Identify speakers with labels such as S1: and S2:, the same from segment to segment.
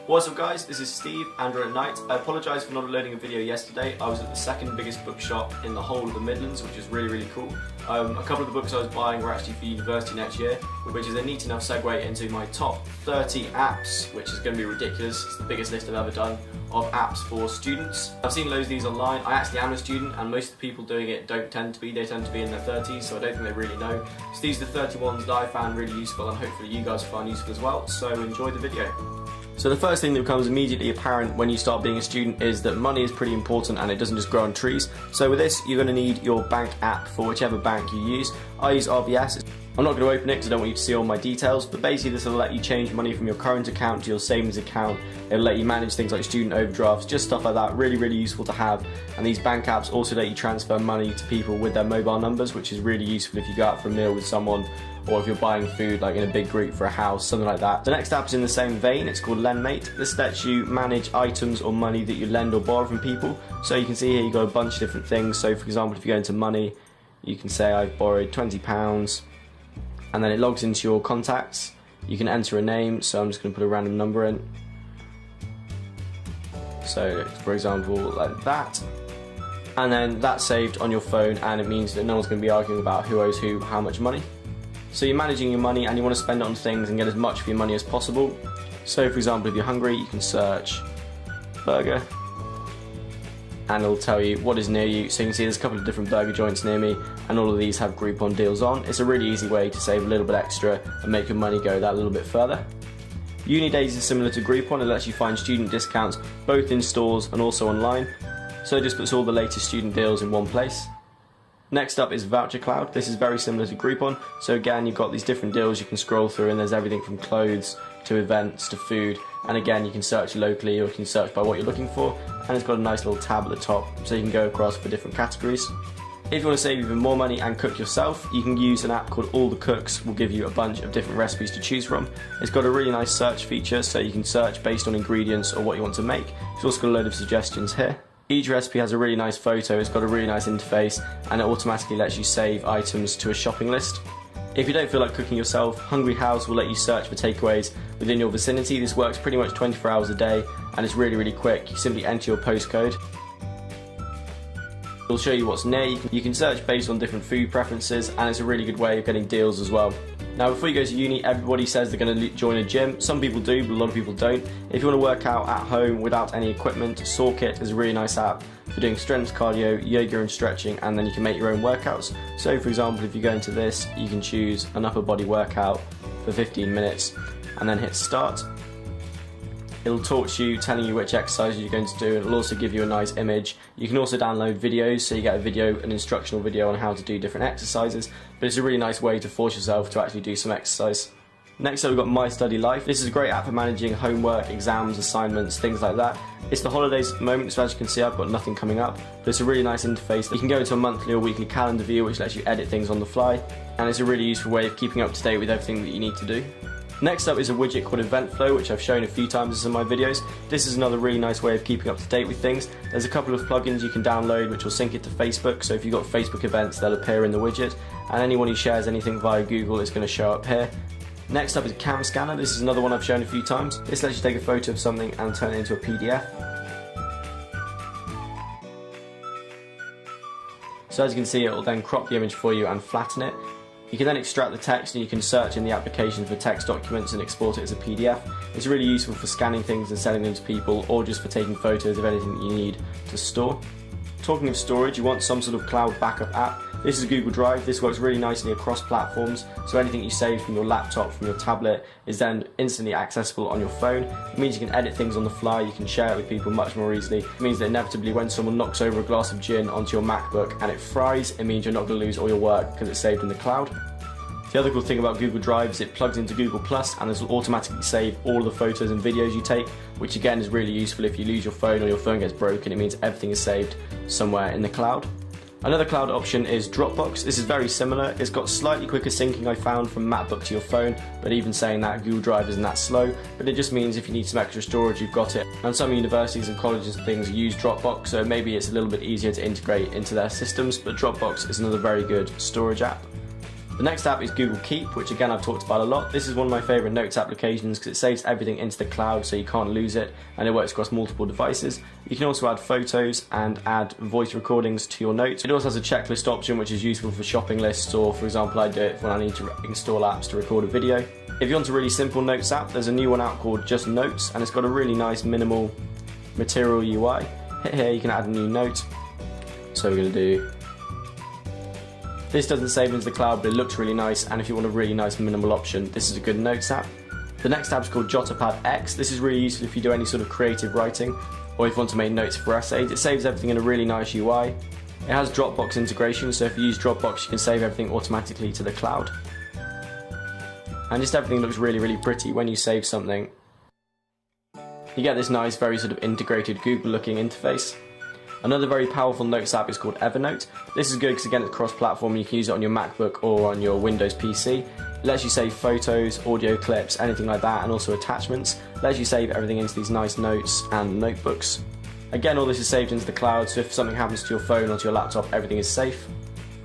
S1: What's up guys, this is Steve, Andrew at Night. I apologise for not uploading a video yesterday. I was at the second biggest bookshop in the whole of the Midlands, which is really cool. A couple of the books I was buying were actually for university next year, which is a neat enough segue into my top 30 apps, which is going to be ridiculous. It's the biggest list I've ever done of apps for students. I've seen loads of these online. I actually am a student, and most of the people doing it don't tend to be. They tend to be in their 30s, so I don't think they really know. So these are the 30 ones that I found really useful, and hopefully you guys find useful as well, so enjoy the video. So the first thing that becomes immediately apparent when you start being a student is that money is pretty important and it doesn't just grow on trees. So with this, you're going to need your bank app for whichever bank you use. I use RBS. I'm not going to open it because I don't want you to see all my details, but basically this will let you change money from your current account to your savings account. It'll let you manage things like student overdrafts, just stuff like that, really useful to have. And these bank apps also let you transfer money to people with their mobile numbers, which is really useful if you go out for a meal with someone, or if you're buying food like in a big group for a house, something like that. The next app is in the same vein. It's called LendMate. This lets you manage items or money that you lend or borrow from people. So you can see here you've got a bunch of different things. So for example, if you go into money, you can say I've borrowed £20, and then it logs into your contacts. You can enter a name, so I'm just going to put a random number in. So for example, like that. And then that's saved on your phone, and it means that no one's going to be arguing about who owes who how much money. So you're managing your money and you want to spend it on things and get as much for your money as possible. So for example, if you're hungry, you can search burger and it'll tell you what is near you. So you can see there's a couple of different burger joints near me, and all of these have Groupon deals on. It's a really easy way to save a little bit extra and make your money go that little bit further. Unidays is similar to Groupon. It lets you find student discounts both in stores and also online. So it just puts all the latest student deals in one place. Next up is VoucherCloud. This is very similar to Groupon. So again, you've got these different deals you can scroll through, and there's everything from clothes to events to food. And again, you can search locally, or you can search by what you're looking for. And it's got a nice little tab at the top, so you can go across for different categories. If you want to save even more money and cook yourself, you can use an app called All the Cooks. Will give you a bunch of different recipes to choose from. It's got a really nice search feature, so you can search based on ingredients or what you want to make. It's also got a load of suggestions here. Each recipe has a really nice photo, it's got a really nice interface, and it automatically lets you save items to a shopping list. If you don't feel like cooking yourself, Hungry House will let you search for takeaways within your vicinity. This works pretty much 24 hours a day, and it's really quick. You simply enter your postcode. It'll show you what's near. You can search based on different food preferences, and it's a really good way of getting deals as well. Now before you go to uni, everybody says they're going to join a gym. Some people do, but a lot of people don't. If you want to work out at home without any equipment, Sawkit is a really nice app for doing strength cardio, yoga and stretching, and then you can make your own workouts. So for example, if you go into this, you can choose an upper body workout for 15 minutes and then hit start. It'll talk to you, telling you which exercises you're going to do. It'll also give you a nice image. You can also download videos, so you get a video, an instructional video on how to do different exercises, but it's a really nice way to force yourself to actually do some exercise. Next up, we've got My Study Life. This is a great app for managing homework, exams, assignments, things like that. It's the holidays at the moment, so as you can see, I've got nothing coming up, but it's a really nice interface. You can go into a monthly or weekly calendar view, which lets you edit things on the fly, and it's a really useful way of keeping up to date with everything that you need to do. Next up is a widget called Eventflow, which I've shown a few times in some of my videos. This is another really nice way of keeping up to date with things. There's a couple of plugins you can download which will sync it to Facebook, so if you've got Facebook events, they'll appear in the widget, and anyone who shares anything via Google is going to show up here. Next up is Cam Scanner. This is another one I've shown a few times. This lets you take a photo of something and turn it into a PDF. So as you can see, it will then crop the image for you and flatten it. You can then extract the text, and you can search in the application for text documents and export it as a PDF. It's really useful for scanning things and sending them to people, or just for taking photos of anything that you need to store. Talking of storage, you want some sort of cloud backup app. This is Google Drive. This works really nicely across platforms, so anything you save from your laptop, from your tablet, is then instantly accessible on your phone. It means you can edit things on the fly, you can share it with people much more easily. It means that inevitably when someone knocks over a glass of gin onto your MacBook and it fries, it means you're not going to lose all your work because it's saved in the cloud. The other cool thing about Google Drive is it plugs into Google Plus, and this will automatically save all of the photos and videos you take, which again is really useful if you lose your phone or your phone gets broken. It means everything is saved somewhere in the cloud. Another cloud option is Dropbox. This is very similar. It's got slightly quicker syncing I found from MacBook to your phone, but even saying that, Google Drive isn't that slow. But it just means if you need some extra storage, you've got it. And some universities and colleges and things use Dropbox, so maybe it's a little bit easier to integrate into their systems, but Dropbox is another very good storage app. The next app is Google Keep, which again I've talked about a lot. This is one of my favourite notes applications because it saves everything into the cloud so you can't lose it, and it works across multiple devices. You can also add photos and add voice recordings to your notes. It also has a checklist option which is useful for shopping lists, or for example I do it when I need to install apps to record a video. If you want a really simple notes app, there's a new one out called Just Notes, and it's got a really nice minimal material UI. Hit here, you can add a new note. So we're going to do... This doesn't save into the cloud, but it looks really nice, and if you want a really nice minimal option, this is a good notes app. The next app is called Jotapad X. This is really useful if you do any sort of creative writing, or if you want to make notes for essays. It saves everything in a really nice UI. It has Dropbox integration, so if you use Dropbox, you can save everything automatically to the cloud. And just everything looks really, really pretty when you save something. You get this nice, very sort of integrated Google-looking interface. Another very powerful notes app is called Evernote. This is good because again it's cross-platform, you can use it on your MacBook or on your Windows PC. It lets you save photos, audio clips, anything like that, and also attachments. It lets you save everything into these nice notes and notebooks. Again, all this is saved into the cloud, so if something happens to your phone or to your laptop, everything is safe.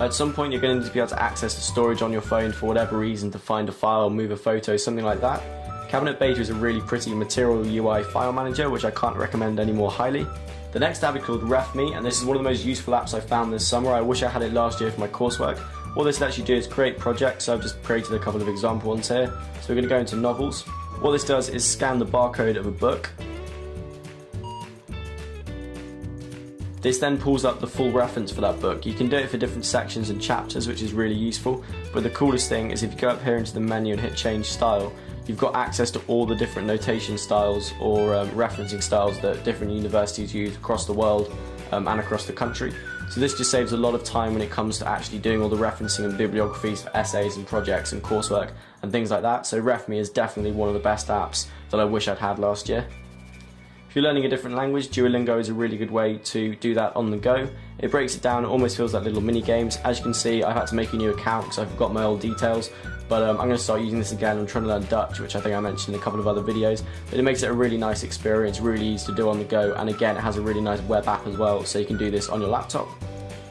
S1: At some point you're going to be able to access the storage on your phone for whatever reason, to find a file, move a photo, something like that. Cabinet Beta is a really pretty material UI file manager, which I can't recommend any more highly. The next app is called RefMe, and this is one of the most useful apps I found this summer. I wish I had it last year for my coursework. All this lets you do is create projects, so I've just created a couple of example ones here. So we're going to go into novels. What this does is scan the barcode of a book. This then pulls up the full reference for that book. You can do it for different sections and chapters, which is really useful. But the coolest thing is if you go up here into the menu and hit change style, you've got access to all the different notation styles or referencing styles that different universities use across the world and across the country. So this just saves a lot of time when it comes to actually doing all the referencing and bibliographies for essays and projects and coursework and things like that. So RefMe is definitely one of the best apps that I wish I'd had last year. If you're learning a different language, Duolingo is a really good way to do that on the go. It breaks it down, it almost feels like little mini games. As you can see, I've had to make a new account because I forgot my old details, but I'm going to start using this again. I'm trying to learn Dutch, which I think I mentioned in a couple of other videos, but it makes it a really nice experience, really easy to do on the go, and again, it has a really nice web app as well, so you can do this on your laptop.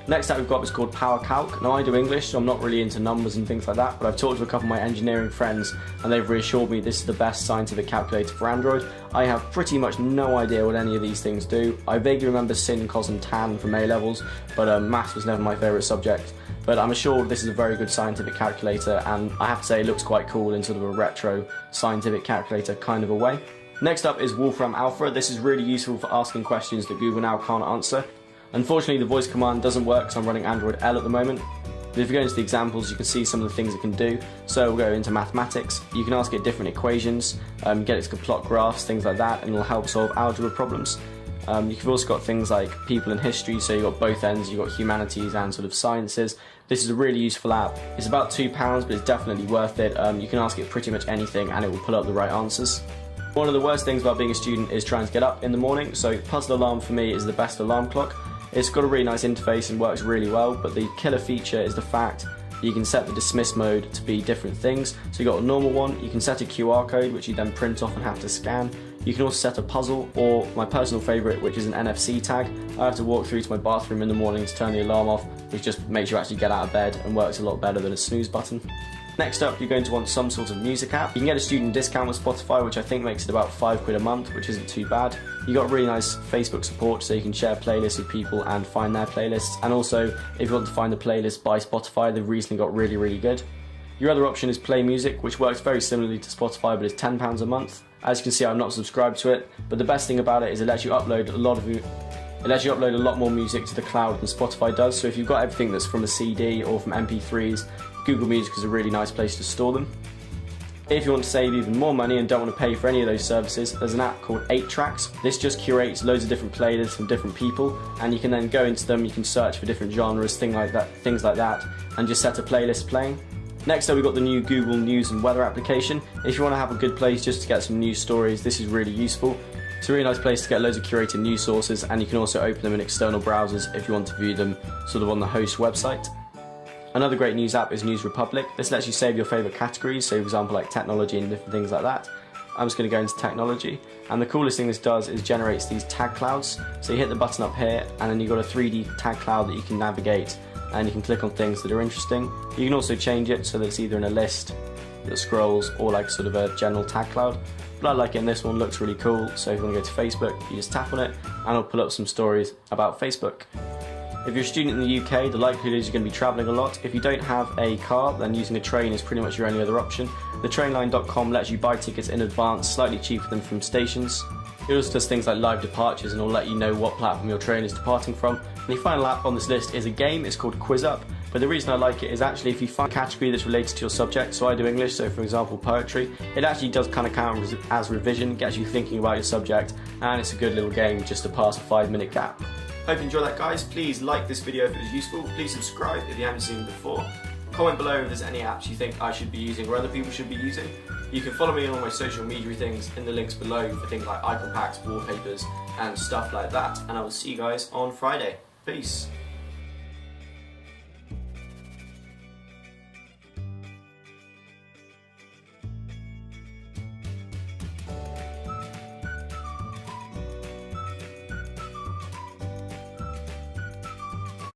S1: Next app we've got is called PowerCalc. Now I do English, so I'm not really into numbers and things like that, but I've talked to a couple of my engineering friends and they've reassured me this is the best scientific calculator for Android. I have pretty much no idea what any of these things do. I vaguely remember sin, cos and tan from A-levels, but maths was never my favourite subject. But I'm assured this is a very good scientific calculator, and I have to say it looks quite cool in sort of a retro scientific calculator kind of a way. Next up is Wolfram Alpha. This is really useful for asking questions that Google now can't answer. Unfortunately, the voice command doesn't work because I'm running Android L at the moment. But if you go into the examples, you can see some of the things it can do. So we'll go into mathematics. You can ask it different equations, get it to plot graphs, things like that, and it'll help solve algebra problems. You've also got things like people and history, so you've got both ends, you've got humanities and sort of sciences. This is a really useful app. It's about £2, but it's definitely worth it. You can ask it pretty much anything and it will pull up the right answers. One of the worst things about being a student is trying to get up in the morning, so Puzzle Alarm for me is the best alarm clock. It's got a really nice interface and works really well, but the killer feature is the fact that you can set the dismiss mode to be different things. So you've got a normal one, you can set a QR code which you then print off and have to scan. You can also set a puzzle, or my personal favourite, which is an NFC tag. I have to walk through to my bathroom in the morning to turn the alarm off, which just makes you actually get out of bed and works a lot better than a snooze button. Next up, you're going to want some sort of music app. You can get a student discount with Spotify, which I think makes it about £5 a month, which isn't too bad. You got really nice Facebook support, so you can share playlists with people and find their playlists. And also, if you want to find the playlist by Spotify, they've recently got really, really good. Your other option is Play Music, which works very similarly to Spotify, but it's £10 a month. As you can see, I'm not subscribed to it, but the best thing about it is it lets you upload a lot more music to the cloud than Spotify does. So if you've got everything that's from a CD or from MP3s, Google Music is a really nice place to store them. If you want to save even more money and don't want to pay for any of those services, there's an app called 8Tracks. This just curates loads of different playlists from different people, and you can then go into them, you can search for different genres, things like that, and just set a playlist playing. Next up, we've got the new Google News and Weather application. If you want to have a good place just to get some news stories, this is really useful. It's a really nice place to get loads of curated news sources, and you can also open them in external browsers if you want to view them sort of on the host website. Another great news app is News Republic. This lets you save your favourite categories, so for example like technology and different things like that. I'm just going to go into technology, and the coolest thing this does is generates these tag clouds. So you hit the button up here and then you've got a 3D tag cloud that you can navigate and you can click on things that are interesting. You can also change it so that it's either in a list that scrolls or like sort of a general tag cloud. But I like it in this one, looks really cool. So if you want to go to Facebook, you just tap on it and it'll pull up some stories about Facebook. If you're a student in the UK, the likelihood is you're going to be travelling a lot. If you don't have a car, then using a train is pretty much your only other option. TheTrainline.com lets you buy tickets in advance, slightly cheaper than from stations. It also does things like live departures and will let you know what platform your train is departing from. And the final app on this list is a game, it's called QuizUp. But the reason I like it is actually if you find a category that's related to your subject, so I do English, so for example poetry, it actually does kind of count as revision, gets you thinking about your subject, and it's a good little game just to pass a 5-minute gap. Hope you enjoyed that, guys. Please like this video if it was useful. Please subscribe if you haven't seen it before. Comment below if there's any apps you think I should be using or other people should be using. You can follow me on all my social media things in the links below for things like icon packs, wallpapers and stuff like that. And I will see you guys on Friday. Peace.